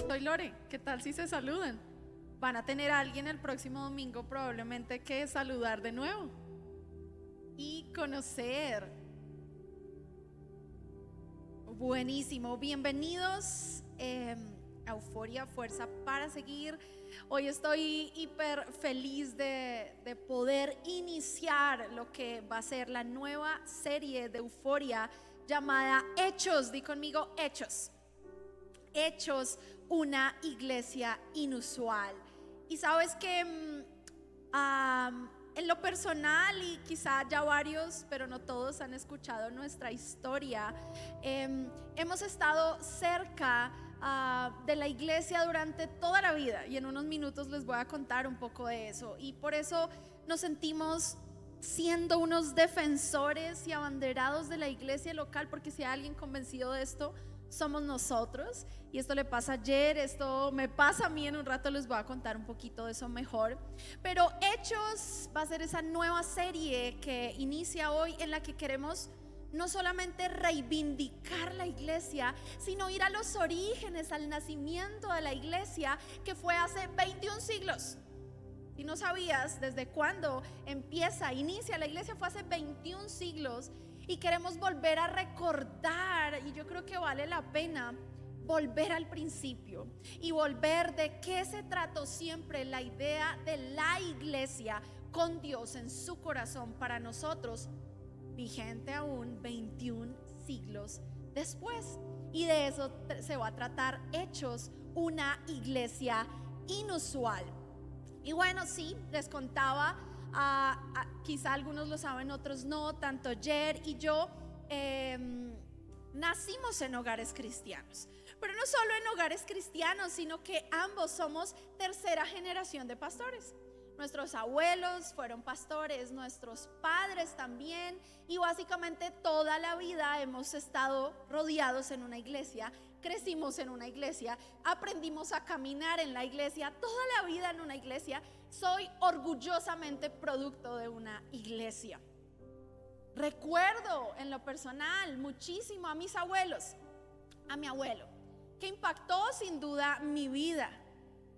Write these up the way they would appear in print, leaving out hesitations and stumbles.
Soy Lore, ¿qué tal si se saludan? Van a tener a alguien el próximo domingo probablemente que saludar de nuevo y conocer. Buenísimo, bienvenidos a Euforia, Fuerza para Seguir. Hoy estoy hiper feliz de poder iniciar lo que va a ser la nueva serie de Euforia llamada Hechos. Di conmigo, Hechos. Hechos, una iglesia inusual. Y sabes que en lo personal, y quizá ya varios, pero no todos han escuchado nuestra historia, hemos estado cerca de la iglesia durante toda la vida, y en unos minutos les voy a contar un poco de eso. Y por eso nos sentimos siendo unos defensores y abanderados de la iglesia local, porque si hay alguien convencido de esto, somos nosotros. Y esto le pasa ayer, esto me pasa a mí. En un rato les voy a contar un poquito de eso mejor. Pero Hechos va a ser esa nueva serie que inicia hoy, en la que queremos no solamente reivindicar la iglesia, sino ir a los orígenes, al nacimiento de la iglesia, que fue hace 21 siglos. Si no sabías desde cuándo inicia la iglesia, fue hace 21 siglos. Y queremos volver a recordar, y yo creo que vale la pena volver al principio y volver de qué se trató siempre la idea de la iglesia con Dios en su corazón para nosotros, vigente aún 21 siglos después. Y de eso se va a tratar Hechos, una iglesia inusual. Y bueno, sí, les contaba, quizá algunos lo saben, otros no, tanto Jer y yo nacimos en hogares cristianos, pero no solo en hogares cristianos, sino que ambos somos tercera generación de pastores. Nuestros abuelos fueron pastores, nuestros padres también, y básicamente toda la vida hemos estado rodeados en una iglesia. Crecimos en una iglesia, aprendimos a caminar en la iglesia, toda la vida en una iglesia. Soy orgullosamente producto de una iglesia. Recuerdo en lo personal muchísimo a mis abuelos, a mi abuelo, que impactó sin duda mi vida.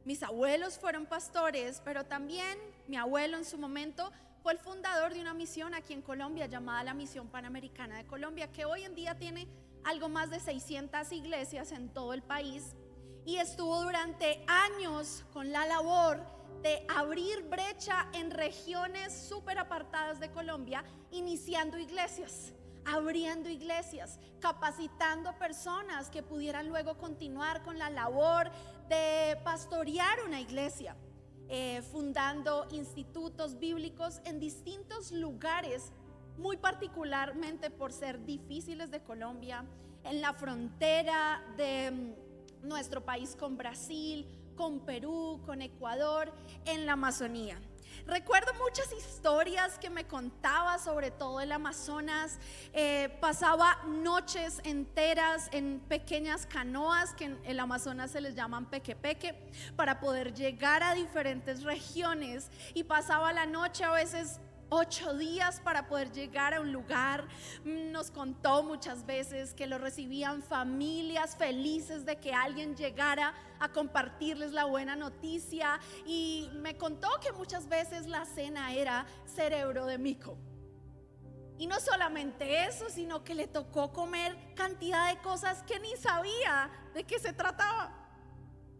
Mis abuelos fueron pastores, pero también mi abuelo en su momento fue el fundador de una misión aquí en Colombia llamada la Misión Panamericana de Colombia, que hoy en día tiene algo más de 600 iglesias en todo el país, y estuvo durante años con la labor de abrir brecha en regiones súper apartadas de Colombia, iniciando iglesias, abriendo iglesias, capacitando personas que pudieran luego continuar con la labor de pastorear una iglesia, fundando institutos bíblicos en distintos lugares, muy particularmente por ser difíciles de Colombia, en la frontera de nuestro país con Brasil, con Perú, con Ecuador, en la Amazonía. Recuerdo muchas historias que me contaba, sobre todo el Amazonas. Pasaba noches enteras en pequeñas canoas que en el Amazonas se les llaman peque-peque, para poder llegar a diferentes regiones, y pasaba la noche a veces 8 días para poder llegar a un lugar. Nos contó muchas veces que lo recibían familias felices de que alguien llegara a compartirles la buena noticia, y me contó que muchas veces la cena era cerebro de mico. Y no solamente eso, sino que le tocó comer cantidad de cosas que ni sabía de qué se trataba,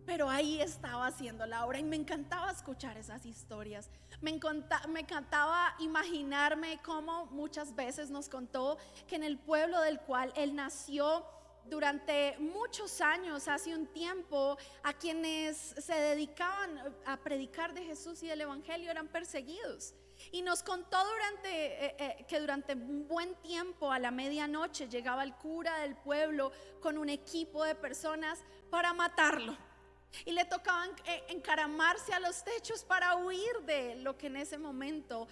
pero ahí estaba haciendo la obra. Y me encantaba escuchar esas historias. Me encantaba imaginarme cómo muchas veces nos contó que en el pueblo del cual él nació, durante muchos años, hace un tiempo, a quienes se dedicaban a predicar de Jesús y del evangelio eran perseguidos. Y nos contó que durante un buen tiempo, a la medianoche, llegaba el cura del pueblo con un equipo de personas para matarlo, y le tocaban encaramarse a los techos para huir de lo que en ese momento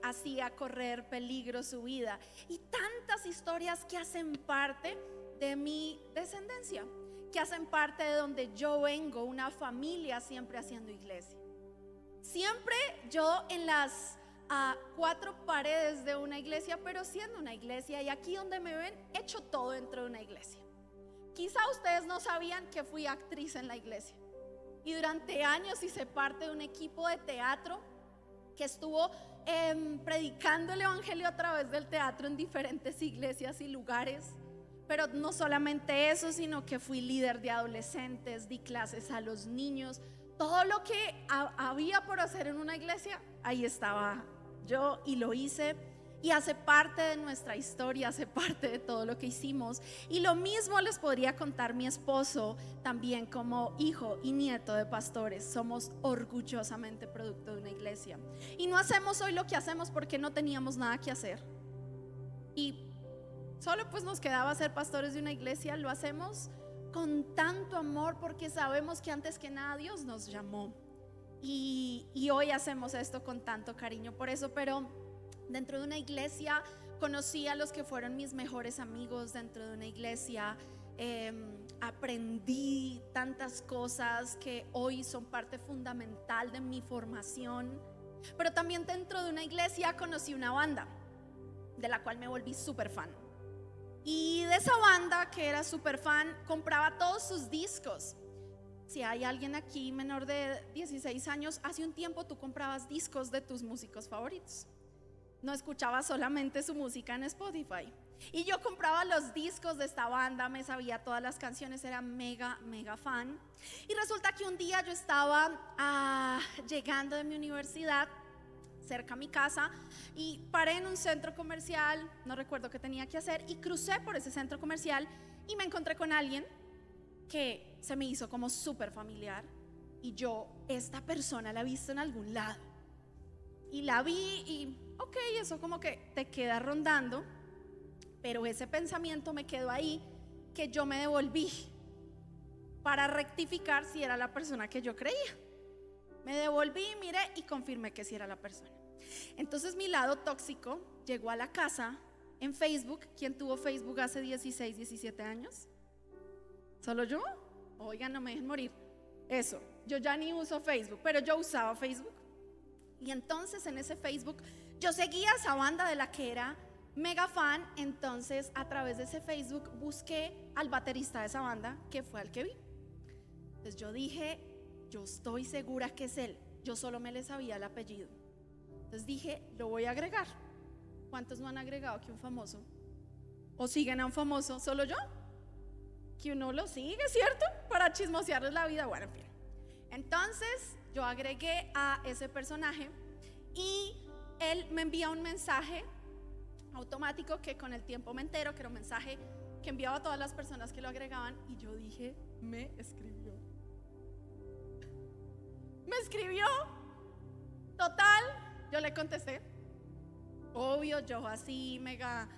hacía correr peligro su vida. Y tantas historias que hacen parte de mi descendencia, que hacen parte de donde yo vengo, una familia siempre haciendo iglesia. Siempre yo en las a 4 paredes de una iglesia, pero siendo una iglesia, y aquí donde me ven, he hecho todo dentro de una iglesia. Quizá ustedes no sabían que fui actriz en la iglesia, y durante años hice parte de un equipo de teatro que estuvo predicando el evangelio a través del teatro en diferentes iglesias y lugares. Pero no solamente eso, sino que fui líder de adolescentes, di clases a los niños. Todo lo que había por hacer en una iglesia, ahí estaba yo y lo hice. Y hace parte de nuestra historia, hace parte de todo lo que hicimos. Y lo mismo les podría contar mi esposo, también como hijo y nieto de pastores. Somos orgullosamente producto de una iglesia. Y no hacemos hoy lo que hacemos porque no teníamos nada que hacer. Y solo pues nos quedaba ser pastores de una iglesia. Lo hacemos con tanto amor porque sabemos que antes que nada Dios nos llamó. Y hoy hacemos esto con tanto cariño por eso. Pero dentro de una iglesia conocí a los que fueron mis mejores amigos. Dentro de una iglesia aprendí tantas cosas que hoy son parte fundamental de mi formación. Pero también dentro de una iglesia conocí una banda de la cual me volví súper fan. Y de esa banda que era súper fan, compraba todos sus discos. Si hay alguien aquí menor de 16 años, hace un tiempo tú comprabas discos de tus músicos favoritos. No escuchabas solamente su música en Spotify. Y yo compraba los discos de esta banda, me sabía todas las canciones, era mega fan. Y resulta que un día yo estaba llegando de mi universidad cerca a mi casa y paré en un centro comercial, no recuerdo qué tenía que hacer, y crucé por ese centro comercial y me encontré con alguien que se me hizo como súper familiar. Y yo, esta persona la he visto en algún lado. Y la vi y ok, eso como que te queda rondando. Pero ese pensamiento me quedó ahí, que yo me devolví para rectificar si era la persona que yo creía. Me devolví, miré y confirmé que sí era la persona. Entonces mi lado tóxico llegó a la casa en Facebook. ¿Quién tuvo Facebook hace 16, 17 años? ¿Solo yo? Oigan, no me dejen morir. Eso, yo ya ni uso Facebook, pero yo usaba Facebook. Y entonces en ese Facebook yo seguía a esa banda de la que era mega fan. Entonces a través de ese Facebook busqué al baterista de esa banda, que fue al que vi. Entonces yo dije, yo estoy segura que es él. Yo solo me le sabía el apellido. Entonces dije, lo voy a agregar. ¿Cuántos no han agregado que un famoso? ¿O siguen a un famoso? ¿Solo yo? Que uno lo sigue, ¿cierto? Para chismosearles la vida. Bueno, en fin. Entonces yo agregué a ese personaje y él me envía un mensaje automático que con el tiempo me entero que era un mensaje que enviaba a todas las personas que lo agregaban. Y yo dije, me escribió. Me escribió. Total, yo le contesté. Obvio, yo así mega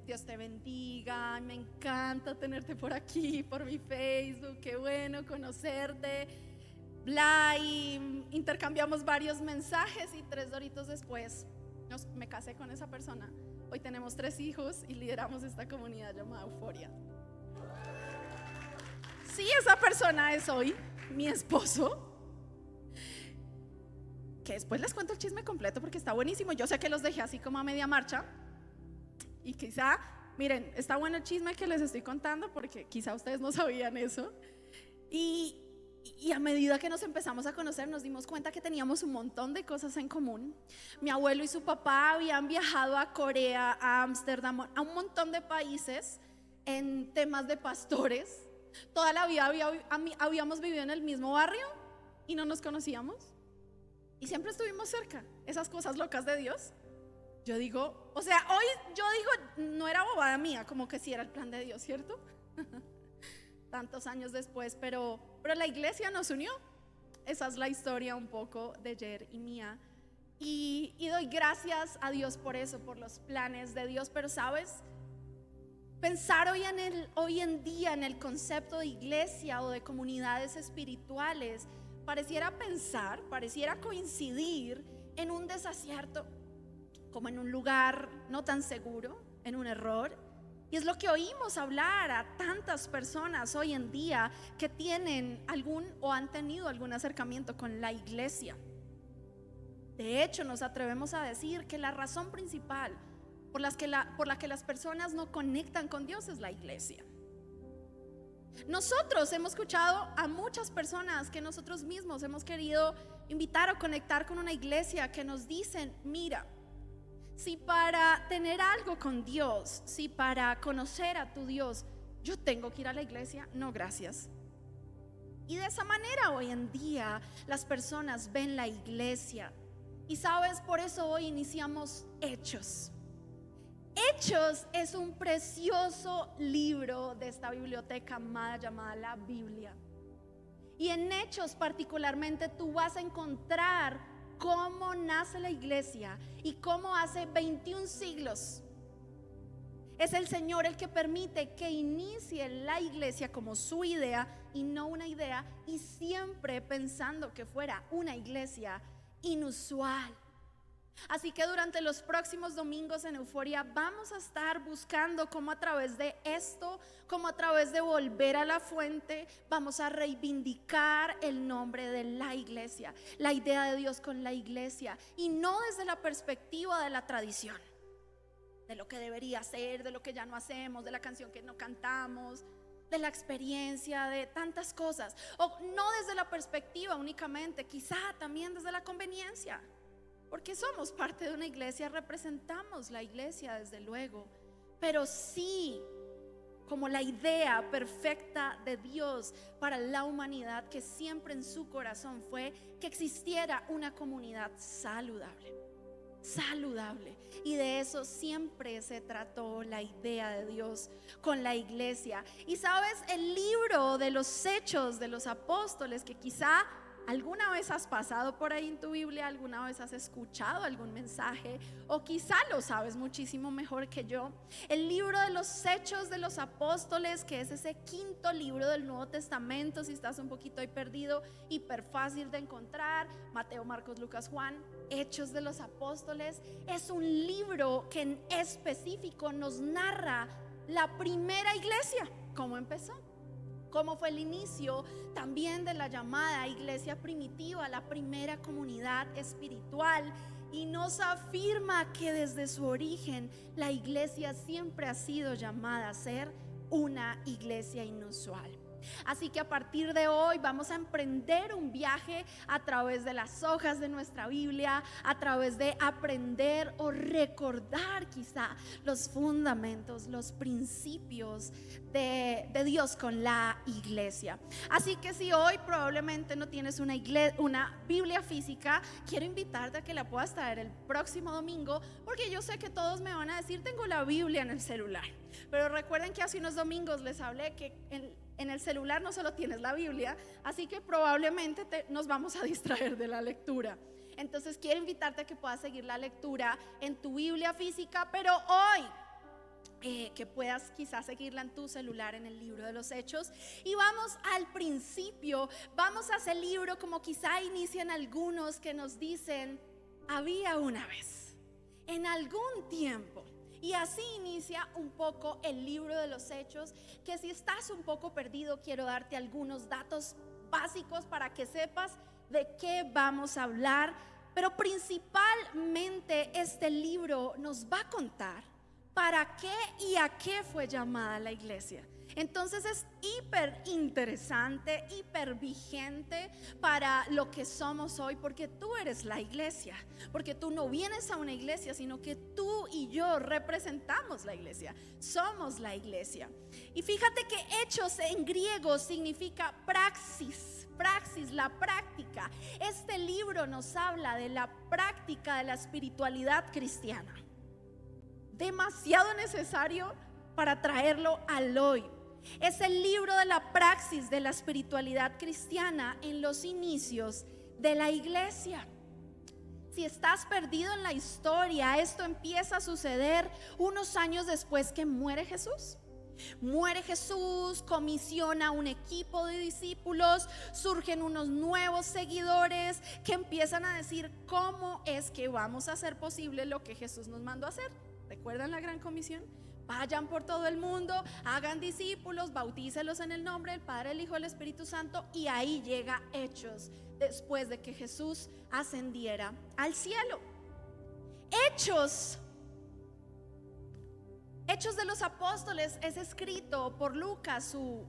Dios te bendiga, me encanta tenerte por aquí, por mi Facebook, qué bueno conocerte, bla. Y intercambiamos varios mensajes y 3 doritos después me casé con esa persona. Hoy tenemos 3 hijos y lideramos esta comunidad llamada Euforia. Sí, esa persona es hoy mi esposo, que después les cuento el chisme completo porque está buenísimo. Yo sé que los dejé así como a media marcha y quizá, miren, está bueno el chisme que les estoy contando porque quizá ustedes no sabían eso. Y a medida que nos empezamos a conocer nos dimos cuenta que teníamos un montón de cosas en común. Mi abuelo y su papá habían viajado a Corea, a Ámsterdam, a un montón de países en temas de pastores. Toda la vida habíamos vivido en el mismo barrio y no nos conocíamos. Y siempre estuvimos cerca. Esas cosas locas de Dios. Yo digo, o sea, hoy yo digo, no era bobada mía, como que sí era el plan de Dios, ¿cierto? Tantos años después, pero la iglesia nos unió. Esa es la historia un poco de Jer y mía. Y doy gracias a Dios por eso, por los planes de Dios. Pero sabes, pensar hoy en día en el concepto de iglesia o de comunidades espirituales pareciera coincidir en un desacierto, como en un lugar no tan seguro, en un error. Y es lo que oímos hablar a tantas personas hoy en día que tienen algún o han tenido algún acercamiento con la iglesia. De hecho, nos atrevemos a decir que la razón principal por la que las personas no conectan con Dios es la iglesia. Nosotros hemos escuchado a muchas personas que nosotros mismos hemos querido invitar o conectar con una iglesia que nos dicen: mira, si para tener algo con Dios, si para conocer a tu Dios yo tengo que ir a la iglesia, no, gracias. Y de esa manera hoy en día las personas ven la iglesia. Y sabes, por eso hoy iniciamos Hechos. Hechos es un precioso libro de esta biblioteca amada llamada la Biblia. Y en Hechos particularmente tú vas a encontrar cómo nace la iglesia y cómo hace 21 siglos es el Señor el que permite que inicie la iglesia como su idea y no una idea, y siempre pensando que fuera una iglesia inusual. Así que durante los próximos domingos en Euforia vamos a estar buscando cómo a través de esto, cómo a través de volver a la fuente, vamos a reivindicar el nombre de la iglesia, la idea de Dios con la iglesia, y no desde la perspectiva de la tradición, de lo que debería ser, de lo que ya no hacemos, de la canción que no cantamos, de la experiencia, de tantas cosas, o no desde la perspectiva únicamente, quizá también desde la conveniencia, porque somos parte de una iglesia, representamos la iglesia desde luego, pero sí como la idea perfecta de Dios para la humanidad, que siempre en su corazón fue que existiera una comunidad saludable. Y de eso siempre se trató la idea de Dios con la iglesia. Y sabes, el libro de los Hechos de los Apóstoles, que quizá alguna vez has pasado por ahí en tu Biblia, alguna vez has escuchado algún mensaje, o quizá lo sabes muchísimo mejor que yo. El libro de los Hechos de los Apóstoles, que es ese quinto libro del Nuevo Testamento, si estás un poquito ahí perdido, hiper fácil de encontrar: Mateo, Marcos, Lucas, Juan. Hechos de los Apóstoles es un libro que en específico nos narra la primera iglesia, cómo empezó, cómo fue el inicio también de la llamada iglesia primitiva, la primera comunidad espiritual, y nos afirma que desde su origen la iglesia siempre ha sido llamada a ser una iglesia inusual. Así que a partir de hoy vamos a emprender un viaje a través de las hojas de nuestra Biblia, a través de aprender o recordar quizá los fundamentos, los principios de Dios con la iglesia. Así que si hoy probablemente no tienes una Biblia física, quiero invitarte a que la puedas traer el próximo domingo, porque yo sé que todos me van a decir: tengo la Biblia en el celular. Pero recuerden que hace unos domingos les hablé que en el celular no solo tienes la Biblia, así que probablemente nos vamos a distraer de la lectura. Entonces quiero invitarte a que puedas seguir la lectura en tu Biblia física, pero hoy que puedas quizás seguirla en tu celular en el libro de los Hechos. Y vamos al principio, vamos a ese libro como quizá inician algunos que nos dicen: había una vez, en algún tiempo. Y así inicia un poco el libro de los Hechos, que si estás un poco perdido, quiero darte algunos datos básicos para que sepas de qué vamos a hablar. Pero principalmente este libro nos va a contar para qué y a qué fue llamada la iglesia. Entonces es hiper interesante, hiper vigente para lo que somos hoy, porque tú eres la iglesia, porque tú no vienes a una iglesia, sino que tú y yo representamos la iglesia, somos la iglesia. Y fíjate que Hechos en griego significa praxis, la práctica. Este libro nos habla de la práctica de la espiritualidad cristiana, demasiado necesario para traerlo al hoy. Es el libro de la praxis de la espiritualidad cristiana en los inicios de la iglesia. Si estás perdido en la historia, esto empieza a suceder unos años después que muere Jesús. Muere Jesús, comisiona un equipo de discípulos, surgen unos nuevos seguidores que empiezan a decir: ¿cómo es que vamos a hacer posible lo que Jesús nos mandó a hacer? ¿Recuerdan la gran comisión? Vayan por todo el mundo, hagan discípulos, bautícelos en el nombre del Padre, el Hijo y el Espíritu Santo. Y ahí llega Hechos, después de que Jesús ascendiera al cielo. Hechos de los Apóstoles es escrito por Lucas. Su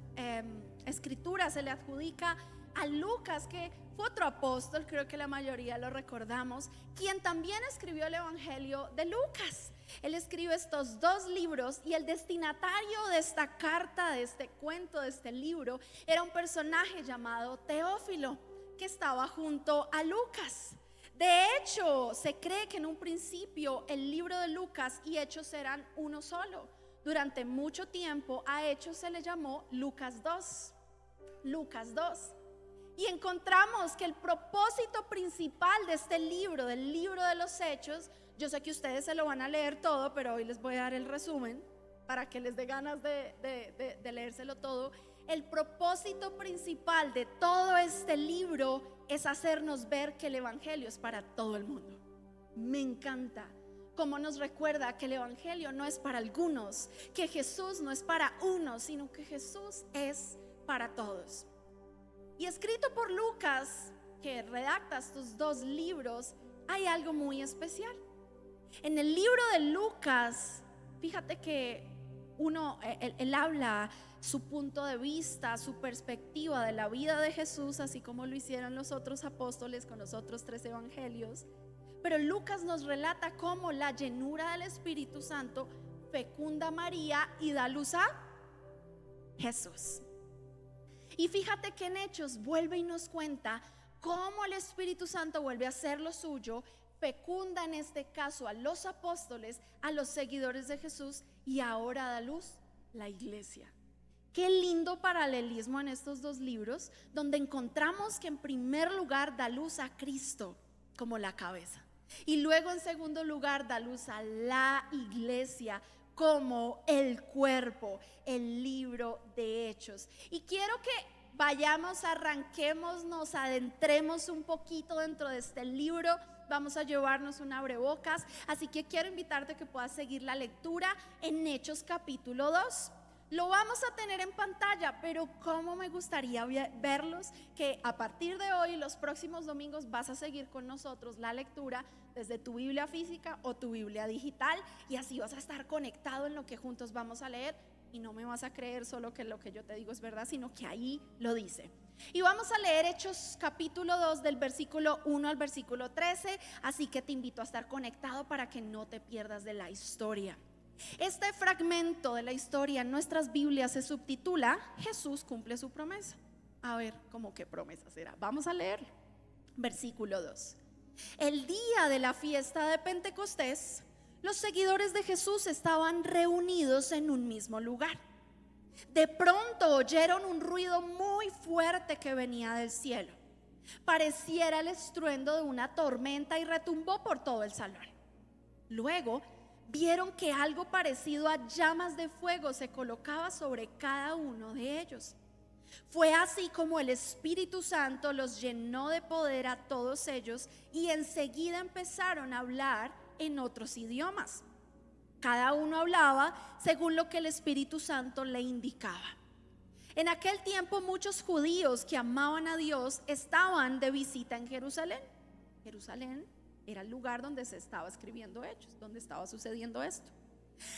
escritura se le adjudica a Lucas, que fue otro apóstol, creo que la mayoría lo recordamos, quien también escribió el Evangelio de Lucas. Él escribe estos dos libros, y el destinatario de esta carta, de este cuento, de este libro, era un personaje llamado Teófilo, que estaba junto a Lucas. De hecho, se cree que en un principio el libro de Lucas y Hechos eran uno solo. Durante mucho tiempo a Hechos se le llamó Lucas 2. Y encontramos que el propósito principal de este libro, del libro de los Hechos, yo sé que ustedes se lo van a leer todo, pero hoy les voy a dar el resumen para que les dé ganas de leérselo todo. El propósito principal de todo este libro es hacernos ver que el Evangelio es para todo el mundo. Me encanta cómo nos recuerda que el Evangelio no es para algunos, que Jesús no es para unos, sino que Jesús es para todos. Y escrito por Lucas, que redacta estos dos libros, hay algo muy especial. En el libro de Lucas, fíjate que él habla su punto de vista, su perspectiva de la vida de Jesús, así como lo hicieron los otros apóstoles con los otros 3 evangelios. Pero Lucas nos relata cómo la llenura del Espíritu Santo fecunda a María y da luz a Jesús. Y fíjate que en Hechos vuelve y nos cuenta cómo el Espíritu Santo vuelve a hacer lo suyo, fecunda en este caso a los apóstoles, a los seguidores de Jesús, y ahora da luz la iglesia. Qué lindo paralelismo en estos dos libros, donde encontramos que en primer lugar da luz a Cristo como la cabeza, y luego en segundo lugar da luz a la iglesia como el cuerpo, el libro de Hechos. Y quiero que vayamos, arranquemos, nos adentremos un poquito dentro de este libro. Vamos a llevarnos un abrebocas, así que quiero invitarte a que puedas seguir la lectura en Hechos capítulo 2. Lo vamos a tener en pantalla, pero cómo me gustaría verlos, que a partir de hoy, los próximos domingos, vas a seguir con nosotros la lectura desde tu Biblia física o tu Biblia digital, y así vas a estar conectado en lo que juntos vamos a leer, y no me vas a creer solo que lo que yo te digo es verdad, sino que ahí lo dice. Y vamos a leer Hechos capítulo 2 del versículo 1 al versículo 13, así que te invito a estar conectado para que no te pierdas de la historia. Este fragmento de la historia en nuestras Biblias se subtitula Jesús cumple su promesa. A ver, ¿cómo qué promesa será? Vamos a leer. Versículo 2. El día de la fiesta de Pentecostés, los seguidores de Jesús estaban reunidos en un mismo lugar. De pronto oyeron un ruido muy fuerte que venía del cielo. Pareciera el estruendo de una tormenta, y retumbó por todo el salón. Luego vieron que algo parecido a llamas de fuego se colocaba sobre cada uno de ellos. Fue así como el Espíritu Santo los llenó de poder a todos ellos, y enseguida empezaron a hablar en otros idiomas. Cada uno hablaba según lo que el Espíritu Santo le indicaba. En aquel tiempo muchos judíos que amaban a Dios estaban de visita en Jerusalén. Jerusalén era el lugar donde se estaba escribiendo Hechos, donde estaba sucediendo esto.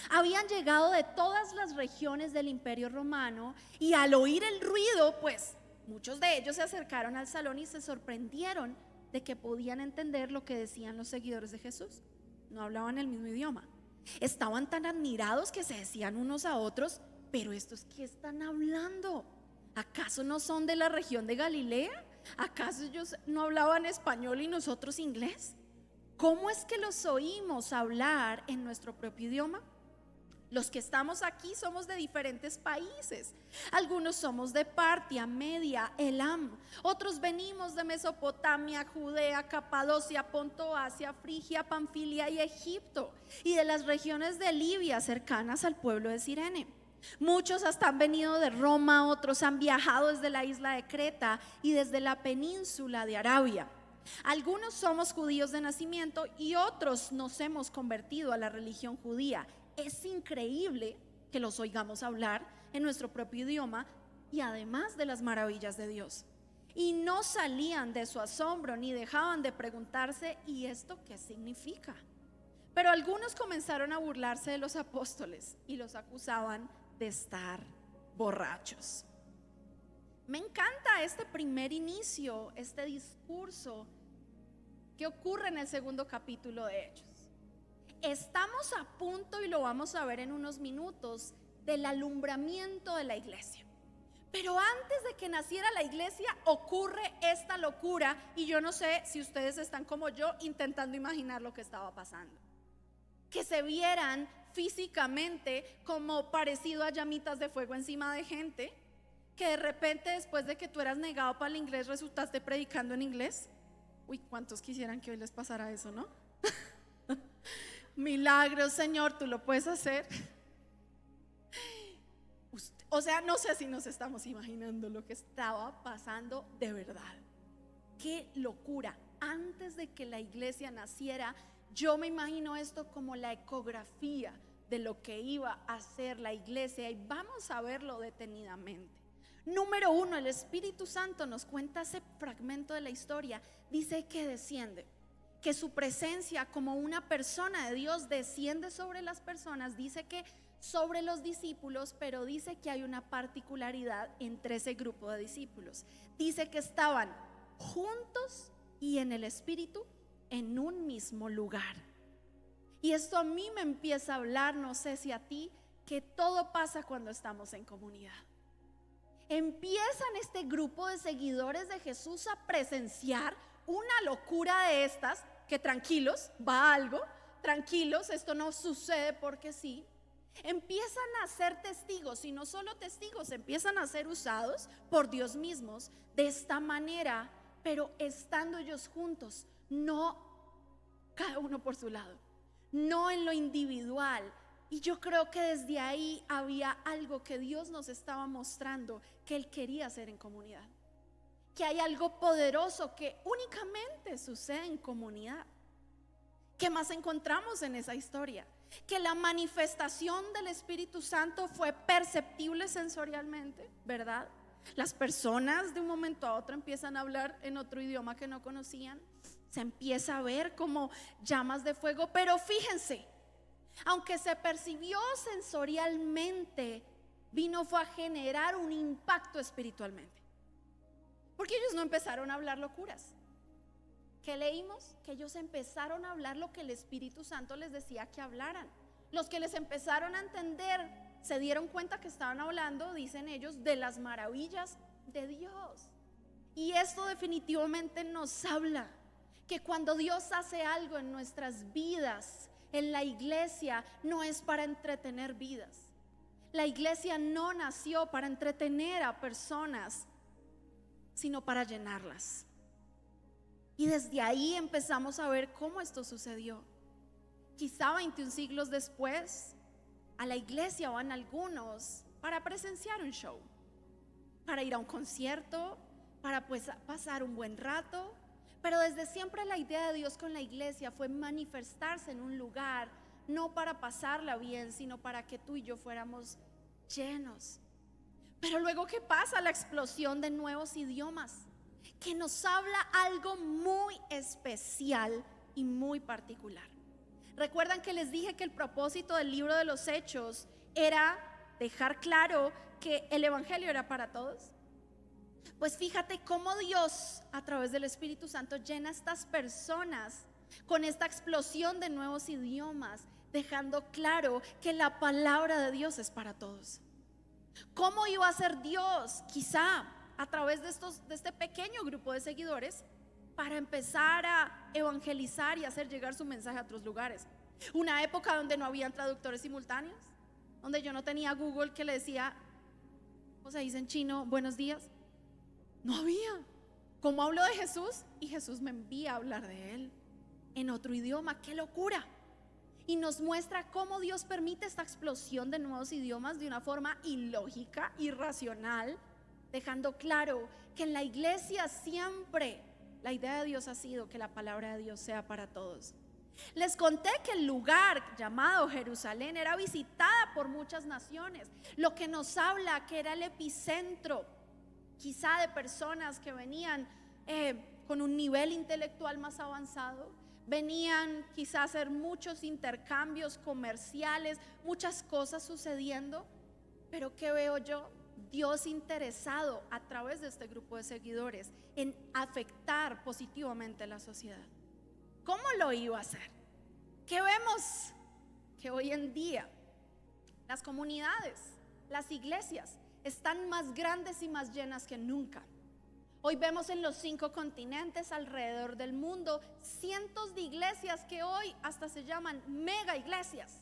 Habían llegado de todas las regiones del Imperio Romano, y al oír el ruido, pues muchos de ellos se acercaron al salón y se sorprendieron de que podían entender lo que decían los seguidores de Jesús. No hablaban el mismo idioma. Estaban tan admirados que se decían unos a otros: pero estos, ¿qué están hablando? ¿Acaso no son de la región de Galilea? ¿Acaso ellos no hablaban español y nosotros inglés? ¿Cómo es que los oímos hablar en nuestro propio idioma? Los que estamos aquí somos de diferentes países. Algunos somos de Partia, Media, Elam. Otros venimos de Mesopotamia, Judea, Capadocia, Ponto, Asia, Frigia, Panfilia y Egipto, y de las regiones de Libia cercanas al pueblo de Cirene. Muchos hasta han venido de Roma, otros han viajado desde la isla de Creta y desde la península de Arabia. Algunos somos judíos de nacimiento y otros nos hemos convertido a la religión judía es increíble que los oigamos hablar en nuestro propio idioma y además de las maravillas de Dios. Y no salían de su asombro ni dejaban de preguntarse: ¿y esto qué significa? Pero algunos comenzaron a burlarse de los apóstoles y los acusaban de estar borrachos. Me encanta este primer inicio, este discurso que ocurre en el segundo capítulo de Hechos. Estamos a punto, y lo vamos a ver en unos minutos, del alumbramiento de la iglesia. Pero antes de que naciera la iglesia ocurre esta locura, y yo no sé si ustedes están como yo intentando imaginar lo que estaba pasando. Que se vieran físicamente como parecido a llamitas de fuego encima de gente, que de repente después de que tú eras negado para el inglés resultaste predicando en inglés. Uy, ¿cuántos quisieran que hoy les pasara eso, no? Milagros, Señor, tú lo puedes hacer. O sea, no sé si nos estamos imaginando lo que estaba pasando de verdad. Qué locura. Antes de que la iglesia naciera, yo me imagino esto como la ecografía de lo que iba a ser la iglesia, y vamos a verlo detenidamente. Número 1, el Espíritu Santo nos cuenta ese fragmento de la historia. Dice que desciende, que su presencia como una persona de Dios desciende sobre las personas. Dice que sobre los discípulos, pero dice que hay una particularidad entre ese grupo de discípulos. Dice que estaban juntos y en el Espíritu en un mismo lugar. Y esto a mí me empieza a hablar, no sé si a ti, que todo pasa cuando estamos en comunidad. Empiezan este grupo de seguidores de Jesús a presenciar una locura de estas, que tranquilos, va algo, tranquilos, esto no sucede porque sí. Empiezan a ser testigos, y no solo testigos, empiezan a ser usados por Dios mismos de esta manera, pero estando ellos juntos, no cada uno por su lado, no en lo individual. Y yo creo que desde ahí había algo que Dios nos estaba mostrando que Él quería hacer en comunidad, que hay algo poderoso que únicamente sucede en comunidad. ¿Qué más encontramos en esa historia? Que la manifestación del Espíritu Santo fue perceptible sensorialmente, ¿verdad? Las personas de un momento a otro empiezan a hablar en otro idioma que no conocían. Se empieza a ver como llamas de fuego. Pero fíjense, aunque se percibió sensorialmente, fue a generar un impacto espiritualmente. Porque ellos no empezaron a hablar locuras. ¿Qué leímos? Que ellos empezaron a hablar lo que el Espíritu Santo les decía que hablaran. Los que les empezaron a entender se dieron cuenta que estaban hablando, dicen ellos, de las maravillas de Dios. Y esto definitivamente nos habla que cuando Dios hace algo en nuestras vidas, en la iglesia, no es para entretener vidas. La iglesia no nació para entretener a personas, sino para llenarlas. Y desde ahí empezamos a ver cómo esto sucedió. Quizá 21 siglos después, a la iglesia van algunos para presenciar un show, para ir a un concierto, para pasar un buen rato. Pero desde siempre la idea de Dios con la iglesia fue manifestarse en un lugar, no para pasarla bien, sino para que tú y yo fuéramos llenos. Pero luego, ¿qué pasa? La explosión de nuevos idiomas, que nos habla algo muy especial y muy particular. ¿Recuerdan que les dije que el propósito del libro de los Hechos era dejar claro que el evangelio era para todos? Pues fíjate cómo Dios, a través del Espíritu Santo, llena a estas personas con esta explosión de nuevos idiomas, dejando claro que la palabra de Dios es para todos. ¿Cómo iba a ser Dios? Quizá a través de este pequeño grupo de seguidores, para empezar a evangelizar y hacer llegar su mensaje a otros lugares. Una época donde no habían traductores simultáneos, donde yo no tenía Google que le decía, o sea, dice en chino, buenos días. No había. ¿Cómo hablo de Jesús? Y Jesús me envía a hablar de Él en otro idioma. ¡Qué locura! Y nos muestra cómo Dios permite esta explosión de nuevos idiomas de una forma ilógica, irracional, dejando claro que en la iglesia siempre la idea de Dios ha sido que la palabra de Dios sea para todos. Les conté que el lugar llamado Jerusalén era visitada por muchas naciones, lo que nos habla que era el epicentro quizá de personas que venían con un nivel intelectual más avanzado, venían quizá a hacer muchos intercambios comerciales, muchas cosas sucediendo. Pero ¿qué veo yo? Dios interesado a través de este grupo de seguidores en afectar positivamente la sociedad. ¿Cómo lo iba a hacer? ¿Qué vemos? Que hoy en día las comunidades, las iglesias están más grandes y más llenas que nunca. Hoy vemos en los 5 continentes alrededor del mundo cientos de iglesias que hoy hasta se llaman mega iglesias.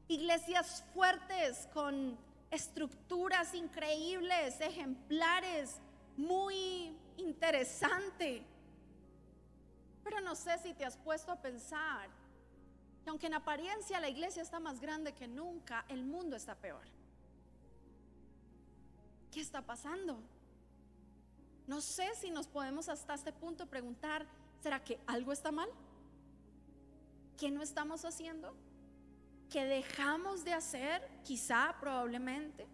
Iglesias fuertes con estructuras increíbles, ejemplares, muy interesante. Pero no sé si te has puesto a pensar que aunque en apariencia la iglesia está más grande que nunca, el mundo está peor. ¿Qué está pasando? No sé si nos podemos hasta este punto preguntar, ¿será que algo está mal? ¿Qué no estamos haciendo? ¿Qué dejamos de hacer? Quizá, probablemente.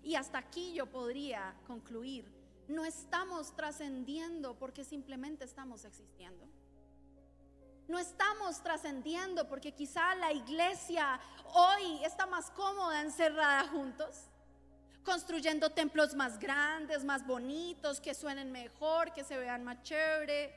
Y hasta aquí yo podría concluir, no estamos trascendiendo porque simplemente estamos existiendo. No estamos trascendiendo porque quizá la iglesia hoy está más cómoda encerrada juntos, construyendo templos más grandes, más bonitos, que suenen mejor, que se vean más chévere.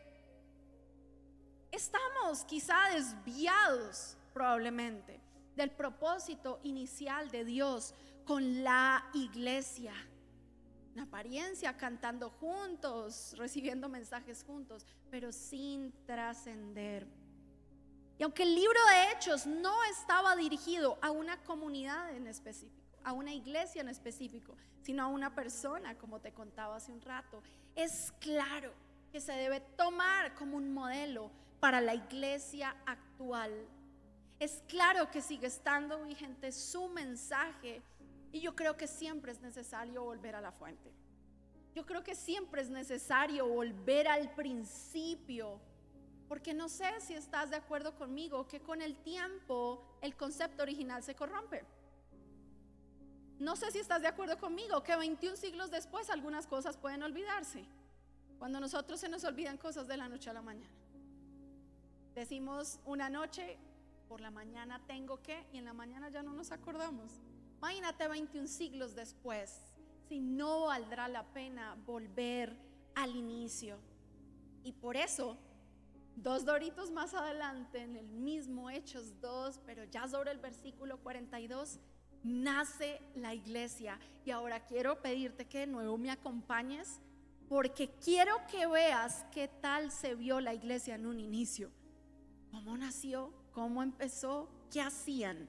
Estamos quizá desviados probablemente del propósito inicial de Dios con la iglesia. En apariencia cantando juntos, recibiendo mensajes juntos, pero sin trascender. Y aunque el libro de Hechos no estaba dirigido a una comunidad en específico, a una iglesia en específico, sino a una persona, como te contaba hace un rato, es claro que se debe tomar como un modelo para la iglesia actual. Es claro que sigue estando vigente su mensaje, y yo creo que siempre es necesario volver a la fuente. Yo creo que siempre es necesario volver al principio, porque no sé si estás de acuerdo conmigo que con el tiempo el concepto original se corrompe. No sé si estás de acuerdo conmigo que 21 siglos después algunas cosas pueden olvidarse. Cuando nosotros se nos olvidan cosas de la noche a la mañana. Decimos una noche, por la mañana tengo que, y en la mañana ya no nos acordamos. Imagínate 21 siglos después, si no valdrá la pena volver al inicio. Y por eso, 2 doritos más adelante, en el mismo Hechos 2, pero ya sobre el versículo 42, nace la iglesia. Y ahora quiero pedirte que de nuevo me acompañes, porque quiero que veas qué tal se vio la iglesia en un inicio. ¿Cómo nació? ¿Cómo empezó? ¿Qué hacían?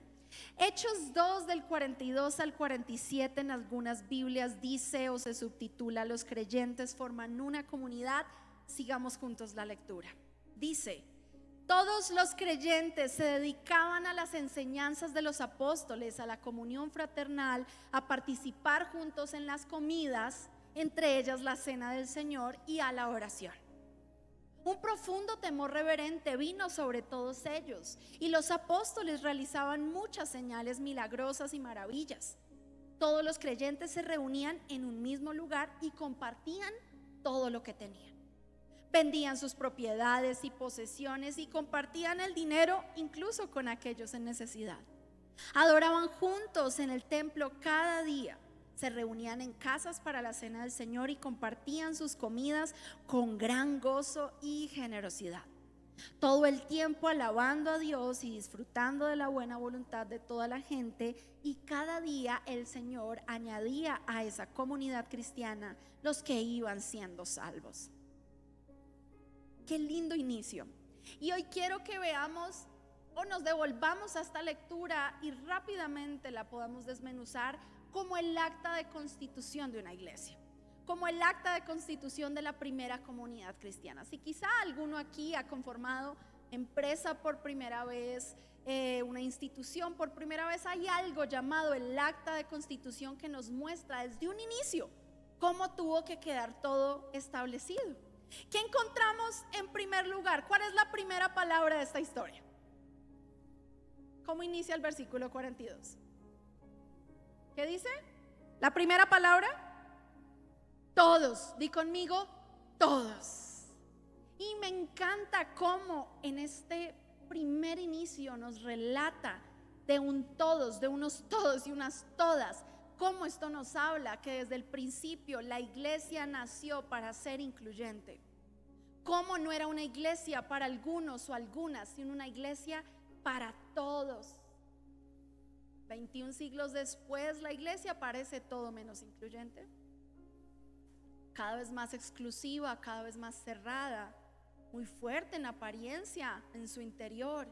Hechos 2 del 42 al 47 en algunas Biblias dice o se subtitula: los creyentes forman una comunidad. Sigamos juntos la lectura. Dice: todos los creyentes se dedicaban a las enseñanzas de los apóstoles, a la comunión fraternal, a participar juntos en las comidas, entre ellas la cena del Señor, y a la oración. Un profundo temor reverente vino sobre todos ellos, y los apóstoles realizaban muchas señales milagrosas y maravillas. Todos los creyentes se reunían en un mismo lugar y compartían todo lo que tenían. Vendían sus propiedades y posesiones y compartían el dinero incluso con aquellos en necesidad. Adoraban juntos en el templo cada día. Se reunían en casas para la cena del Señor y compartían sus comidas con gran gozo y generosidad. Todo el tiempo alabando a Dios y disfrutando de la buena voluntad de toda la gente, y cada día el Señor añadía a esa comunidad cristiana los que iban siendo salvos. Qué lindo inicio. Y hoy quiero que veamos o nos devolvamos a esta lectura y rápidamente la podamos desmenuzar como el acta de constitución de una iglesia, como el acta de constitución de la primera comunidad cristiana. Si quizá alguno aquí ha conformado empresa por primera vez, una institución por primera vez, hay algo llamado el acta de constitución que nos muestra desde un inicio cómo tuvo que quedar todo establecido. ¿Qué encontramos en primer lugar? ¿Cuál es la primera palabra de esta historia? ¿Cómo inicia el versículo 42? ¿Qué dice? La primera palabra, todos. Di conmigo, todos. Y me encanta cómo en este primer inicio nos relata de un todos, de unos todos y unas todas. Cómo esto nos habla que desde el principio la iglesia nació para ser incluyente. Cómo no era una iglesia para algunos o algunas, sino una iglesia para todos. 21 siglos después, la iglesia parece todo menos incluyente, cada vez más exclusiva, cada vez más cerrada, muy fuerte en apariencia, en su interior,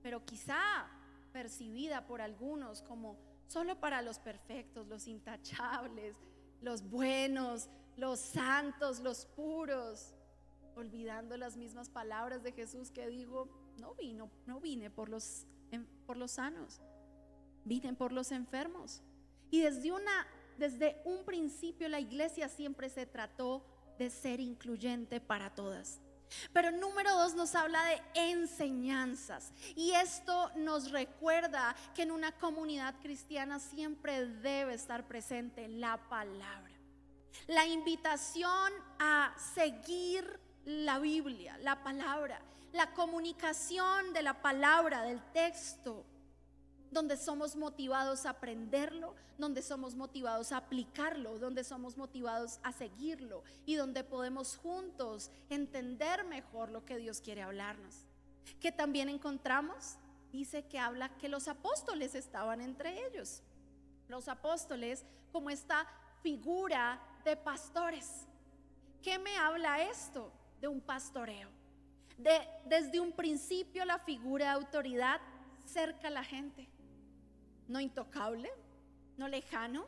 pero quizá percibida por algunos como solo para los perfectos, los intachables, los buenos, los santos, los puros, olvidando las mismas palabras de Jesús que dijo: no vine por los sanos, vine por los enfermos. Y desde un principio la iglesia siempre se trató de ser incluyente para todas. Pero número 2 nos habla de enseñanzas, y esto nos recuerda que en una comunidad cristiana siempre debe estar presente la palabra, la invitación a seguir la Biblia, la palabra, la comunicación de la palabra, del texto, donde somos motivados a aprenderlo, donde somos motivados a aplicarlo, donde somos motivados a seguirlo y donde podemos juntos entender mejor lo que Dios quiere hablarnos. Que también encontramos, dice que habla que los apóstoles estaban entre ellos. Los apóstoles como esta figura de pastores. ¿Qué me habla esto? De un pastoreo. Desde un principio la figura de autoridad cerca a la gente. No intocable, no lejano,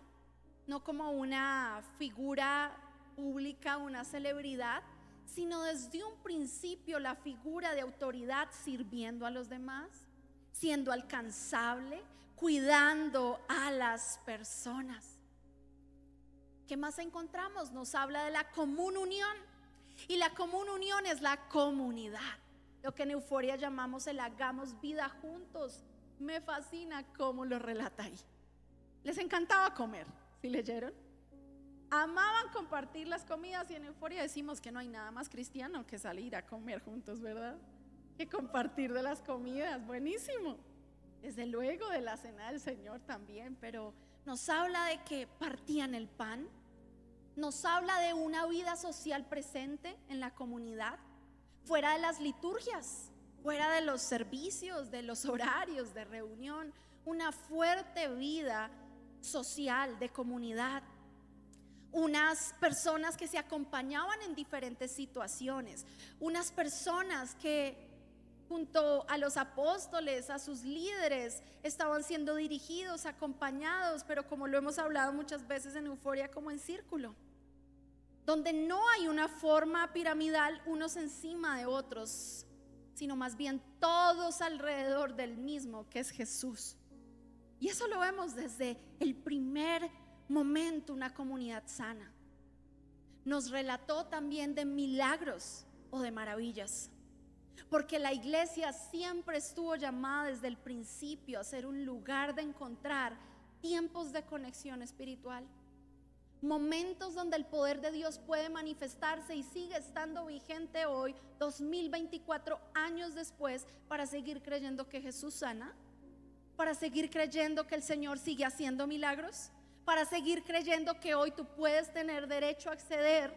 no como una figura pública, una celebridad, sino desde un principio la figura de autoridad sirviendo a los demás, siendo alcanzable, cuidando a las personas. ¿Qué más encontramos? Nos habla de la común unión, y la común unión es la comunidad, lo que en Euforia llamamos el hagamos vida juntos. Me fascina cómo lo relata ahí. Les encantaba comer, ¿sí leyeron? Amaban compartir las comidas, y en Euforia decimos que no hay nada más cristiano que salir a comer juntos, ¿verdad? Que compartir de las comidas, buenísimo. Desde luego de la cena del Señor también, pero nos habla de que partían el pan, nos habla de una vida social presente en la comunidad, fuera de las liturgias, fuera de los servicios, de los horarios de reunión, una fuerte vida social, de comunidad. Unas personas que se acompañaban en diferentes situaciones, unas personas que junto a los apóstoles, a sus líderes, estaban siendo dirigidos, acompañados, pero como lo hemos hablado muchas veces en Euforia, como en círculo, donde no hay una forma piramidal unos encima de otros, sino más bien todos alrededor del mismo, que es Jesús. Y eso lo vemos desde el primer momento, una comunidad sana. Nos relató también de milagros o de maravillas, porque la iglesia siempre estuvo llamada desde el principio a ser un lugar de encontrar tiempos de conexión espiritual, momentos donde el poder de Dios puede manifestarse y sigue estando vigente hoy, 2024 años después, para seguir creyendo que Jesús sana, para seguir creyendo que el Señor sigue haciendo milagros, para seguir creyendo que hoy tú puedes tener derecho a acceder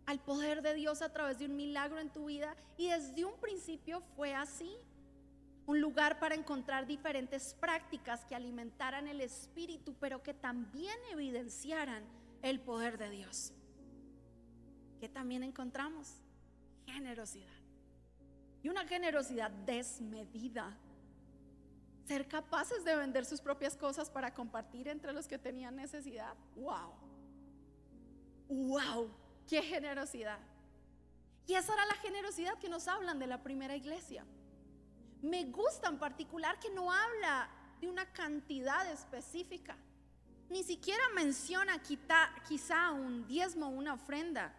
al poder de Dios a través de un milagro en tu vida. Y desde un principio fue así, un lugar para encontrar diferentes prácticas que alimentaran el espíritu, pero que también evidenciaran el poder de Dios. Que también encontramos generosidad, y una generosidad desmedida. Ser capaces de vender sus propias cosas para compartir entre los que tenían necesidad. ¡Wow! ¡Wow! ¡Qué generosidad! Y esa era la generosidad que nos hablan de la primera iglesia. Me gusta en particular que no habla de una cantidad específica, ni siquiera menciona quizá un diezmo o una ofrenda,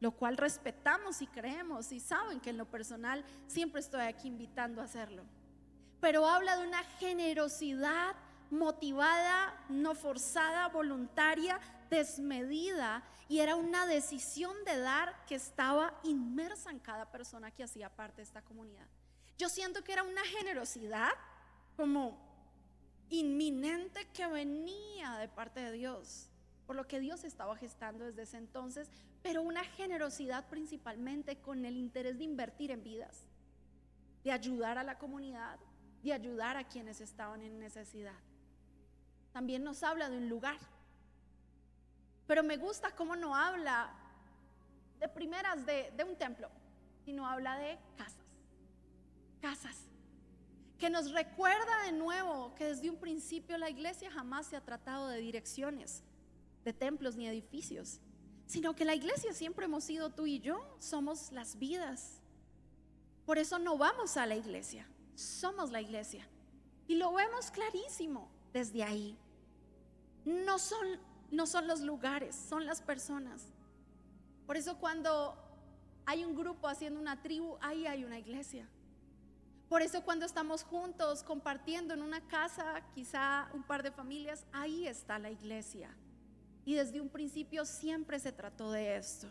lo cual respetamos y creemos, y saben que en lo personal siempre estoy aquí invitando a hacerlo. pero habla de una generosidad motivada, no forzada, voluntaria, desmedida, y era una decisión de dar que estaba inmersa en cada persona que hacía parte de esta comunidad. Yo siento que era una generosidad como inminente que venía de parte de Dios, por lo que Dios estaba gestando desde ese entonces, pero una generosidad principalmente con el interés de invertir en vidas, de ayudar a la comunidad, de ayudar a quienes estaban en necesidad. También nos habla de un lugar, pero me gusta cómo no habla de primeras de un templo, sino habla de casas, que nos recuerda de nuevo que desde un principio la iglesia jamás se ha tratado de direcciones, de templos ni edificios, sino que la iglesia siempre hemos sido tú y yo, somos las vidas. Por eso no vamos a la iglesia, somos la iglesia, y lo vemos clarísimo desde ahí. No son los lugares, son las personas. Por eso cuando hay un grupo haciendo una tribu, ahí hay una iglesia. Por eso cuando estamos juntos compartiendo en una casa, quizá un par de familias, ahí está la iglesia. Y desde un principio siempre se trató de esto.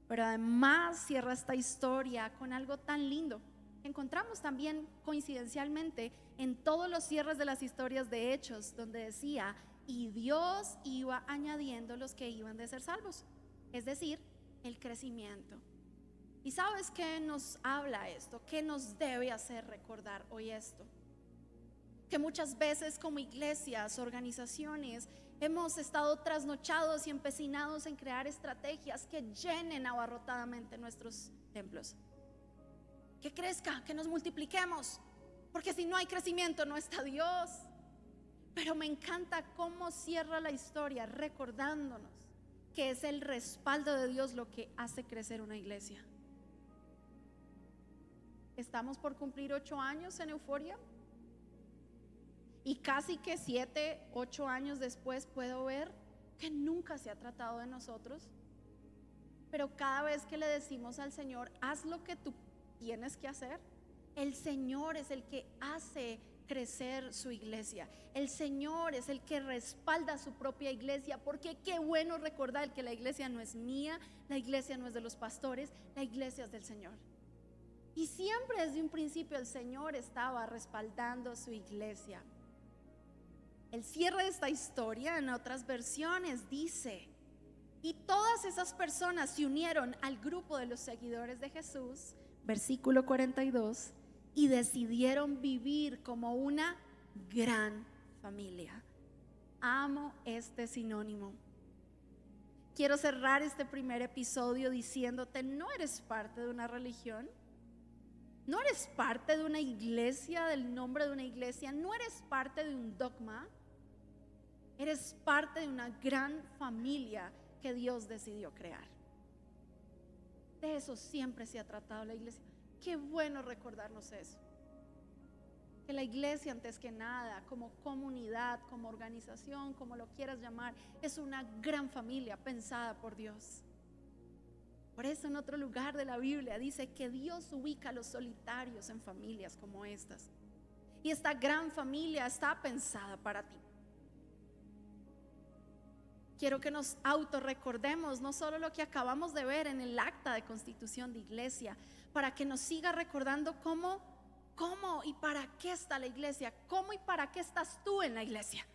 Pero además cierra esta historia con algo tan lindo. Encontramos también coincidencialmente en todos los cierres de las historias de Hechos, donde decía: y Dios iba añadiendo los que iban de ser salvos, es decir, el crecimiento. ¿Y sabes qué nos habla esto? ¿Qué nos debe hacer recordar hoy esto? Que muchas veces como iglesias, organizaciones, hemos estado trasnochados y empecinados en crear estrategias que llenen abarrotadamente nuestros templos, que crezca, que nos multipliquemos, porque si no hay crecimiento no está Dios. Pero me encanta cómo cierra la historia recordándonos que es el respaldo de Dios lo que hace crecer una iglesia. Estamos por cumplir 8 años en Euforia, y casi que 7, 8 años después puedo ver que nunca se ha tratado de nosotros. Pero cada vez que le decimos al Señor, haz lo que tú tienes que hacer, el Señor es el que hace crecer su iglesia. El Señor es el que respalda su propia iglesia, porque qué bueno recordar que la iglesia no es mía, la iglesia no es de los pastores, la iglesia es del Señor. Y siempre desde un principio el Señor estaba respaldando su iglesia. El cierre de esta historia en otras versiones dice: y todas esas personas se unieron al grupo de los seguidores de Jesús, versículo 42, y decidieron vivir como una gran familia. Amo este sinónimo. Quiero cerrar este primer episodio diciéndote: no eres parte de una religión, no eres parte de una iglesia, del nombre de una iglesia, no eres parte de un dogma, eres parte de una gran familia que Dios decidió crear. De eso siempre se ha tratado la iglesia. Qué bueno recordarnos eso, que la iglesia, antes que nada, como comunidad, como organización, como lo quieras llamar, es una gran familia pensada por Dios. Por eso en otro lugar de la Biblia dice que Dios ubica a los solitarios en familias como estas, y esta gran familia está pensada para ti. Quiero que nos autorrecordemos no solo lo que acabamos de ver en el acta de constitución de iglesia, para que nos siga recordando cómo y para qué está la iglesia, cómo y para qué estás tú en la iglesia.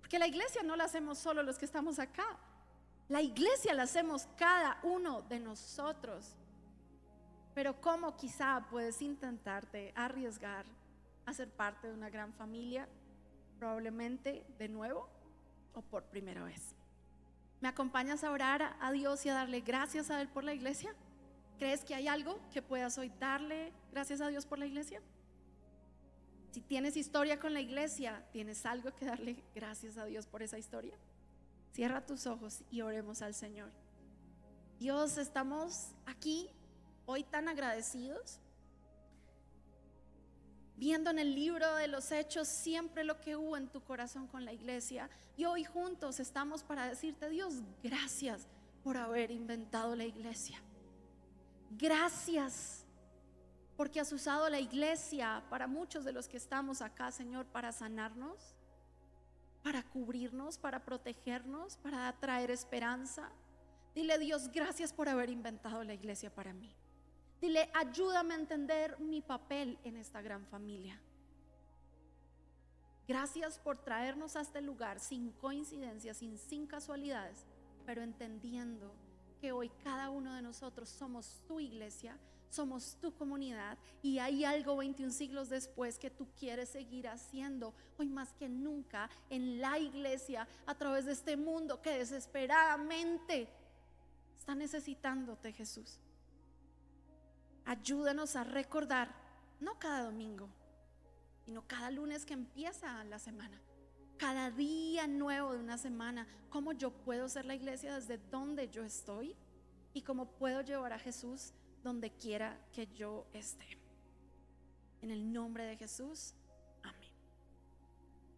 Porque la iglesia no la hacemos solo los que estamos acá, la iglesia la hacemos cada uno de nosotros. Pero cómo quizá puedes intentarte arriesgar a ser parte de una gran familia, probablemente de nuevo o por primera vez. ¿Me acompañas a orar a Dios y a darle gracias a Él por la iglesia? ¿Crees que hay algo que puedas hoy darle gracias a Dios por la iglesia? Si tienes historia con la iglesia, ¿tienes algo que darle gracias a Dios por esa historia? Cierra tus ojos y oremos al Señor. Dios, estamos aquí hoy tan agradecidos, viendo en el libro de los Hechos siempre lo que hubo en tu corazón con la iglesia, y hoy juntos estamos para decirte: Dios, gracias por haber inventado la iglesia. Gracias porque has usado la iglesia para muchos de los que estamos acá, Señor, para sanarnos, para cubrirnos, para protegernos, para traer esperanza. Dile: Dios, gracias por haber inventado la iglesia para mí. Dile: ayúdame a entender mi papel en esta gran familia. Gracias por traernos a este lugar sin coincidencias, sin casualidades, pero entendiendo que hoy cada uno de nosotros somos tu iglesia, somos tu comunidad, y hay algo 21 siglos después que tú quieres seguir haciendo hoy más que nunca en la iglesia, a través de este mundo que desesperadamente está necesitándote, Jesús. Ayúdanos a recordar, no cada domingo, sino cada lunes que empieza la semana, cada día nuevo de una semana, cómo yo puedo ser la iglesia desde donde yo estoy y cómo puedo llevar a Jesús donde quiera que yo esté. En el nombre de Jesús.